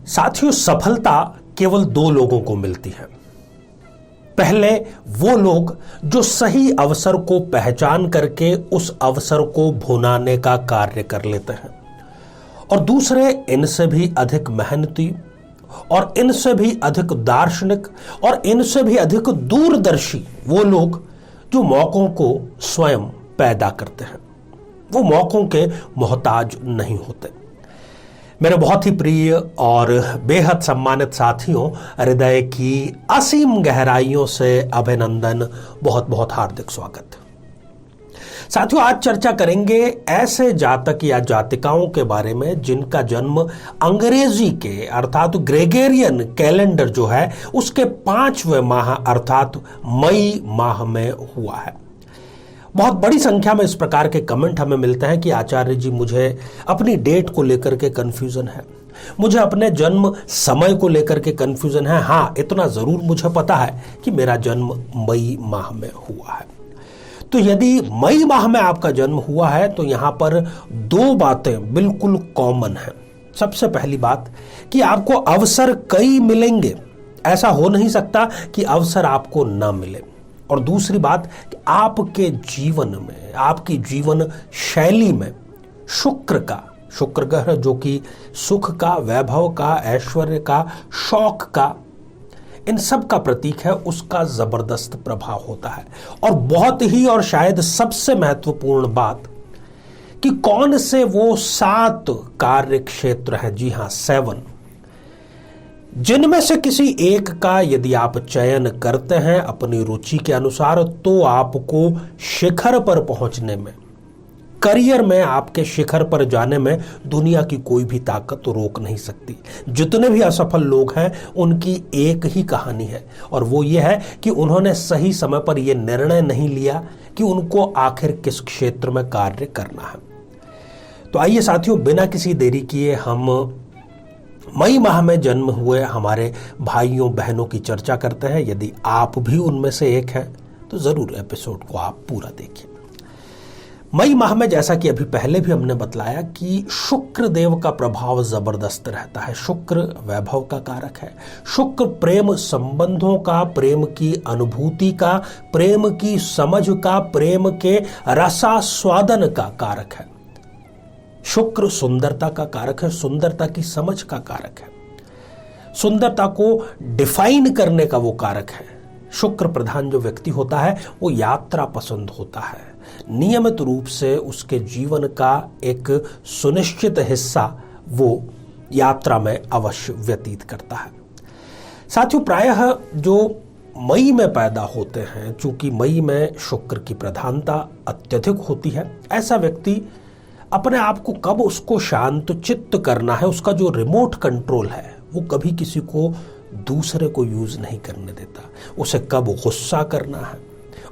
साथियों, सफलता केवल दो लोगों को मिलती है। पहले वो लोग जो सही अवसर को पहचान करके उस अवसर को भुनाने का कार्य कर लेते हैं, और दूसरे इनसे भी अधिक मेहनती और इनसे भी अधिक दार्शनिक और इनसे भी अधिक दूरदर्शी वो लोग जो मौकों को स्वयं पैदा करते हैं, वो मौकों के मोहताज नहीं होते। मेरे बहुत ही प्रिय और बेहद सम्मानित साथियों, हृदय की असीम गहराइयों से अभिनंदन, बहुत बहुत हार्दिक स्वागत। साथियों, आज चर्चा करेंगे ऐसे जातक या जातिकाओं के बारे में जिनका जन्म अंग्रेजी के अर्थात ग्रेगोरियन कैलेंडर जो है उसके 5वें माह अर्थात मई माह में हुआ है। बहुत बड़ी संख्या में इस प्रकार के कमेंट हमें मिलते हैं कि आचार्य जी, मुझे अपनी डेट को लेकर के कंफ्यूजन है, मुझे अपने जन्म समय को लेकर के कंफ्यूजन है। हाँ, इतना जरूर मुझे पता है कि मेरा जन्म मई माह में हुआ है। तो यदि मई माह में आपका जन्म हुआ है तो यहां पर दो बातें बिल्कुल कॉमन हैं। सबसे पहली बात कि आपको अवसर कई मिलेंगे, ऐसा हो नहीं सकता कि अवसर आपको ना मिले। और दूसरी बात कि आपके जीवन में, आपकी जीवन शैली में शुक्र ग्रह जो कि सुख का, वैभव का, ऐश्वर्य का, शौक का, इन सब का प्रतीक है, उसका जबरदस्त प्रभाव होता है। और बहुत ही और शायद सबसे महत्वपूर्ण बात कि कौन से वो 7 कार्य क्षेत्र हैं, जी हां 7, जिनमें से किसी एक का यदि आप चयन करते हैं अपनी रुचि के अनुसार तो आपको शिखर पर पहुंचने में, करियर में आपके शिखर पर जाने में दुनिया की कोई भी ताकत रोक नहीं सकती। जितने भी असफल लोग हैं उनकी एक ही कहानी है, और वो ये है कि उन्होंने सही समय पर यह निर्णय नहीं लिया कि उनको आखिर किस क्षेत्र में कार्य करना है। तो आइए साथियों, बिना किसी देरी किए हम मई माह में जन्म हुए हमारे भाइयों बहनों की चर्चा करते हैं। यदि आप भी उनमें से एक हैं तो जरूर एपिसोड को आप पूरा देखिए। मई माह में, जैसा कि अभी पहले भी हमने बतलाया, कि शुक्र देव का प्रभाव जबरदस्त रहता है। शुक्र वैभव का कारक है। शुक्र प्रेम संबंधों का, प्रेम की अनुभूति का, प्रेम की समझ का, प्रेम के रसास्वादन का कारक है। शुक्र सुंदरता का कारक है, सुंदरता की समझ का कारक है, सुंदरता को डिफाइन करने का वो कारक है। शुक्र प्रधान जो व्यक्ति होता है वो यात्रा पसंद होता है, नियमित रूप से उसके जीवन का एक सुनिश्चित हिस्सा वो यात्रा में अवश्य व्यतीत करता है। साथियों, प्रायः जो मई में पैदा होते हैं, चूंकि मई में शुक्र की प्रधानता अत्यधिक होती है, ऐसा व्यक्ति अपने आप को कब उसको शांत चित्त करना है, उसका जो रिमोट कंट्रोल है वो कभी किसी को दूसरे को यूज नहीं करने देता। उसे कब गुस्सा करना है,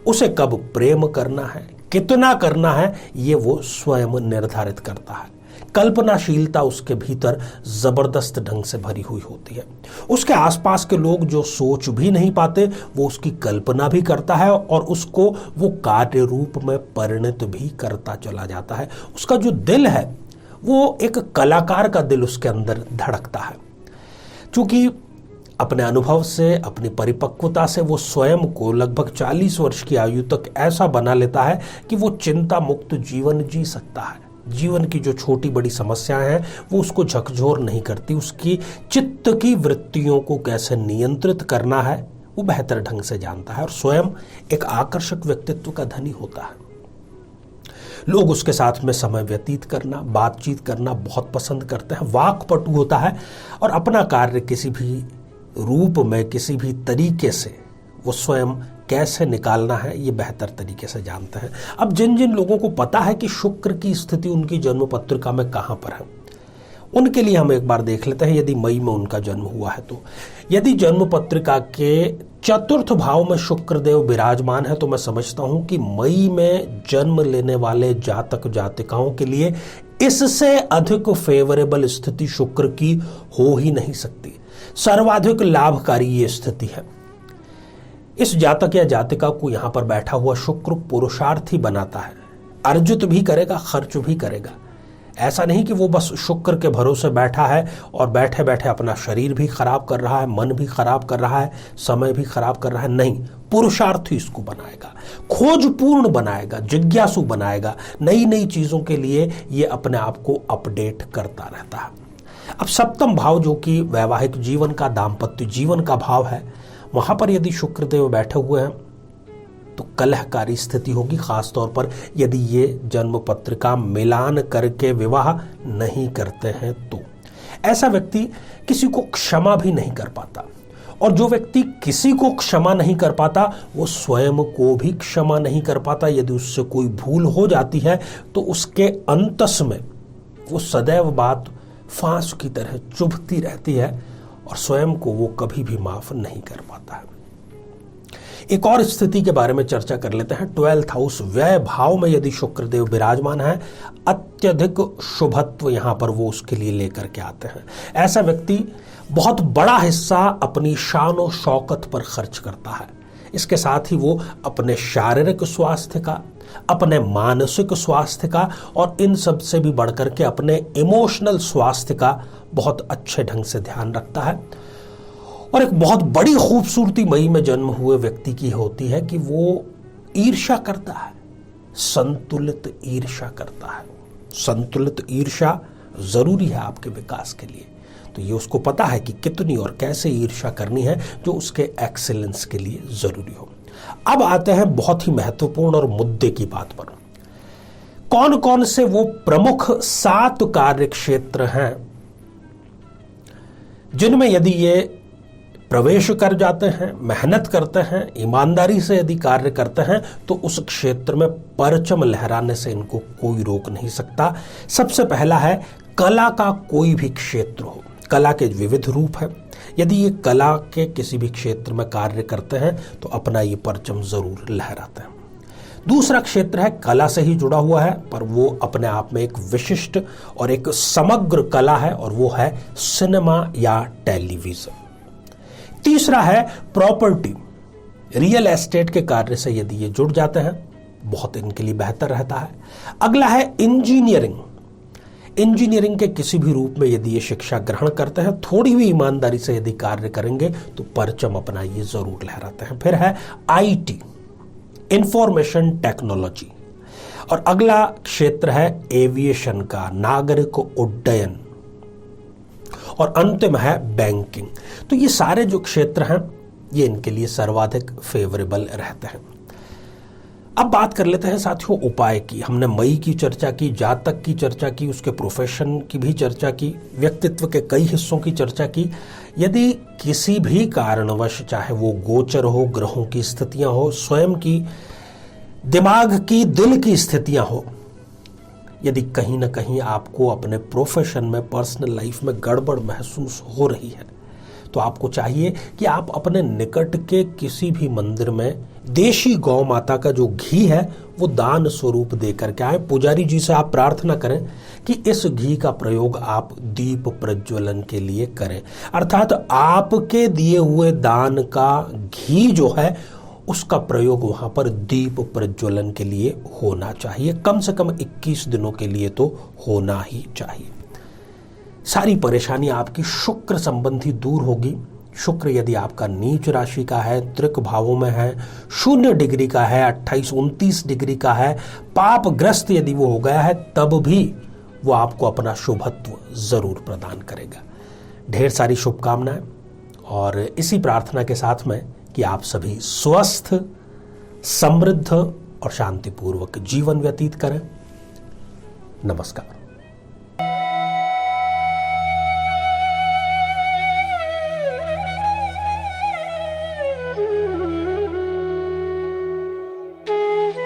उसे कब प्रेम करना है, कितना करना है, ये वो स्वयं निर्धारित करता है। कल्पनाशीलता उसके भीतर जबरदस्त ढंग से भरी हुई होती है। उसके आसपास के लोग जो सोच भी नहीं पाते वो उसकी कल्पना भी करता है और उसको वो कार्य रूप में परिणत भी करता चला जाता है। उसका जो दिल है वो एक कलाकार का दिल उसके अंदर धड़कता है। चूंकि अपने अनुभव से, अपनी परिपक्वता से वो स्वयं को लगभग 40 वर्ष की आयु तक ऐसा बना लेता है कि वो चिंता मुक्त जीवन जी सकता है। जीवन की जो छोटी बड़ी समस्याएं हैं वो उसको झकझोर नहीं करती। उसकी चित्त की वृत्तियों को कैसे नियंत्रित करना है वो बेहतर ढंग से जानता है, और स्वयं एक आकर्षक व्यक्तित्व का धनी होता है। लोग उसके साथ में समय व्यतीत करना, बातचीत करना बहुत पसंद करते हैं। वाक्पटु होता है और अपना कार्य किसी भी रूप में, किसी भी तरीके से वो स्वयं कैसे निकालना है ये बेहतर तरीके से जानते हैं। अब जिन जिन लोगों को पता है कि शुक्र की स्थिति उनकी जन्म पत्रिका में कहां पर है, उनके लिए हम एक बार देख लेते हैं। यदि मई में उनका जन्म हुआ है तो यदि जन्म पत्रिका के 4th भाव में शुक्र देव विराजमान है तो मैं समझता हूं कि मई में जन्म लेने वाले जातक जातिकाओं के लिए इससे अधिक फेवरेबल स्थिति शुक्र की हो ही नहीं सकती। सर्वाधिक लाभकारी ये स्थिति है। इस जातक या जातिका को यहां पर बैठा हुआ शुक्र पुरुषार्थी बनाता है, अर्जित भी करेगा, खर्च भी करेगा। ऐसा नहीं कि वो बस शुक्र के भरोसे बैठा है और बैठे बैठे अपना शरीर भी खराब कर रहा है, मन भी खराब कर रहा है, समय भी खराब कर रहा है। नहीं, पुरुषार्थी इसको बनाएगा, खोजपूर्ण बनाएगा, जिज्ञासु बनाएगा, नई नई चीजों के लिए ये अपने आप को अपडेट करता रहता है। अब सप्तम भाव जो कि वैवाहिक जीवन का, दाम्पत्य जीवन का भाव है, वहां पर यदि शुक्रदेव बैठे हुए हैं तो कलहकारी स्थिति होगी, खासतौर पर यदि ये जन्म पत्र का मिलान करके विवाह नहीं करते हैं तो। ऐसा व्यक्ति किसी को क्षमा भी नहीं कर पाता, और जो व्यक्ति किसी को क्षमा नहीं कर पाता वो स्वयं को भी क्षमा नहीं कर पाता। यदि उससे कोई भूल हो जाती है तो उसके अंतस में वो सदैव बात फांस की तरह चुभती रहती है और स्वयं को वो कभी भी माफ नहीं कर पाता है। एक और स्थिति के बारे में चर्चा कर लेते हैं। 12th हाउस व्यय भाव में यदि शुक्रदेव विराजमान है, अत्यधिक शुभत्व यहां पर वो उसके लिए लेकर के आते हैं। ऐसा व्यक्ति बहुत बड़ा हिस्सा अपनी शान और शौकत पर खर्च करता है। इसके साथ ही वो अपने शारीरिक स्वास्थ्य का, अपने मानसिक स्वास्थ्य का और इन सब से भी बढ़कर के अपने इमोशनल स्वास्थ्य का बहुत अच्छे ढंग से ध्यान रखता है। और एक बहुत बड़ी खूबसूरती मई में जन्म हुए व्यक्ति की होती है कि वो ईर्ष्या करता है, संतुलित ईर्ष्या करता है। संतुलित ईर्ष्या जरूरी है आपके विकास के लिए, तो ये उसको पता है कि कितनी और कैसे ईर्ष्या करनी है जो उसके एक्सीलेंस के लिए जरूरी हो। अब आते हैं बहुत ही महत्वपूर्ण और मुद्दे की बात पर। कौन कौन से वो प्रमुख 7 कार्य क्षेत्र हैं जिनमें यदि ये प्रवेश कर जाते हैं, मेहनत करते हैं, ईमानदारी से यदि कार्य करते हैं तो उस क्षेत्र में परचम लहराने से इनको कोई रोक नहीं सकता। सबसे पहला है कला का कोई भी क्षेत्र हो। कला के विविध रूप है, यदि ये कला के किसी भी क्षेत्र में कार्य करते हैं तो अपना ये परचम जरूर लहराते हैं। दूसरा क्षेत्र है कला से ही जुड़ा हुआ है, पर वो अपने आप में एक विशिष्ट और एक समग्र कला है, और वो है सिनेमा या टेलीविजन। तीसरा है प्रॉपर्टी, रियल एस्टेट के कार्य से यदि ये जुड़ जाते हैं बहुत इनके लिए बेहतर रहता है। अगला है इंजीनियरिंग। इंजीनियरिंग के किसी भी रूप में यदि ये शिक्षा ग्रहण करते हैं, थोड़ी भी ईमानदारी से यदि कार्य करेंगे तो परचम अपना ये जरूर लहराते हैं। फिर है आईटी, इंफॉर्मेशन टेक्नोलॉजी, और अगला क्षेत्र है एविएशन का, नागरिक उड्डयन, और अंतिम है बैंकिंग। तो ये सारे जो क्षेत्र हैं ये इनके लिए सर्वाधिक फेवरेबल रहते हैं। अब बात कर लेते हैं साथियों उपाय की। हमने मई की चर्चा की, जातक की चर्चा की, उसके प्रोफेशन की भी चर्चा की, व्यक्तित्व के कई हिस्सों की चर्चा की। यदि किसी भी कारणवश, चाहे वो गोचर हो, ग्रहों की स्थितियां हो, स्वयं की दिमाग की, दिल की स्थितियां हो, यदि कहीं ना कहीं आपको अपने प्रोफेशन में, पर्सनल लाइफ में गड़बड़ महसूस हो रही है तो आपको चाहिए कि आप अपने निकट के किसी भी मंदिर में देशी गौ माता का जो घी है वो दान स्वरूप देकर के आए। पुजारी जी से आप प्रार्थना करें कि इस घी का प्रयोग आप दीप प्रज्वलन के लिए करें, अर्थात आपके दिए हुए दान का घी जो है उसका प्रयोग वहां पर दीप प्रज्वलन के लिए होना चाहिए। कम से कम 21 दिनों के लिए तो होना ही चाहिए। सारी परेशानी आपकी शुक्र संबंधी दूर होगी। शुक्र यदि आपका नीच राशि का है, त्रिक भावों में है, 0 डिग्री का है, 28-29 डिग्री का है, पापग्रस्त यदि वो हो गया है, तब भी वो आपको अपना शुभत्व जरूर प्रदान करेगा। ढेर सारी शुभकामनाएं, और इसी प्रार्थना के साथ में कि आप सभी स्वस्थ, समृद्ध और शांतिपूर्वक जीवन व्यतीत करें। नमस्कार।